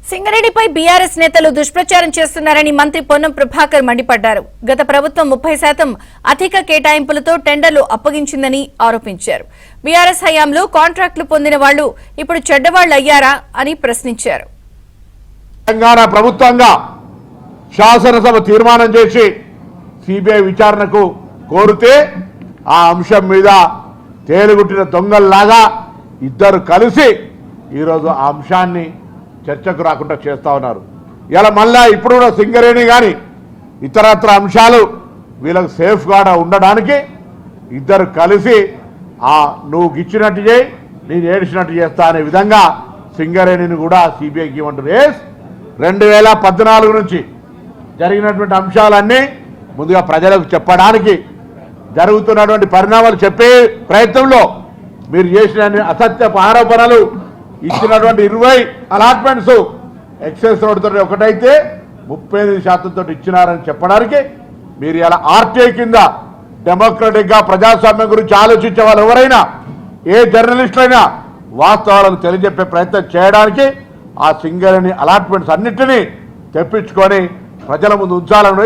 సింగరేణిపై BRS నేతలు దుష్ప్రచారం చేస్తున్నారని మంత్రి పొన్నం ప్రభాకర్ మండిపడ్డారు. గత ప్రభుత్వం 30% అధిక కేటాయింపులతో టెండర్లు అప్పగించిందని ఆరోపించారు. బీఆర్ఎస్ హయాంలో కాంట్రాక్టులు పొందిన వాళ్లు ఇప్పుడు చెడ్డవాళ్లు అయ్యారా అని ప్రశ్నించారు. తెలంగాణ ప్రభుత్వంగా శాసనసభ తీర్మానం చేసి సిబిఐ విచారణకు కోరితే ఆ అంశం మీద తేలుగుట్టిన దొంగల్లాగా ఇద్దరు కలిసి ఈరోజు ఆ అంశాన్ని చర్చకు రాకుండా చేస్తా ఉన్నారు. ఇలా మళ్ళా ఇప్పుడు కూడా సింగరేణి కానీ ఇతరత్ర అంశాలు వీళ్ళకి సేఫ్ గార్డ్ ఉండడానికి ఇద్దరు కలిసి నువ్వు గిచ్చినట్టు చేయి, నేను ఏడిచినట్టు చేస్తా అనే విధంగా సింగరేణిని కూడా సిబిఐకి ఇవ్వమంటారు. 2014 నుంచి జరిగినటువంటి అంశాలన్నీ ముందుగా ప్రజలకు చెప్పడానికి జరుగుతున్నటువంటి పరిణామాలు చెప్పే ప్రయత్నంలో మీరు చేసిన అసత్యపు ఆరోపణలు, ఇచ్చినటువంటి 20 అలాట్మెంట్స్ ఎక్సైజ్ రోడ్తో ఒకటైతే 38% ఇచ్చినారని చెప్పడానికి మీరు ఇలా ఆర్టీఐ కింద డెమోక్రటిక్గా ప్రజాస్వామ్యం గురించి ఆలోచించే వాళ్ళు ఎవరైనా, ఏ జర్నలిస్ట్ అయినా వాస్తవాలను తెలియజెప్పే ప్రయత్నం చేయడానికి ఆ సింగరేణి అలాట్మెంట్స్ అన్నింటినీ తెప్పించుకొని ప్రజల ముందు ఉంచాలని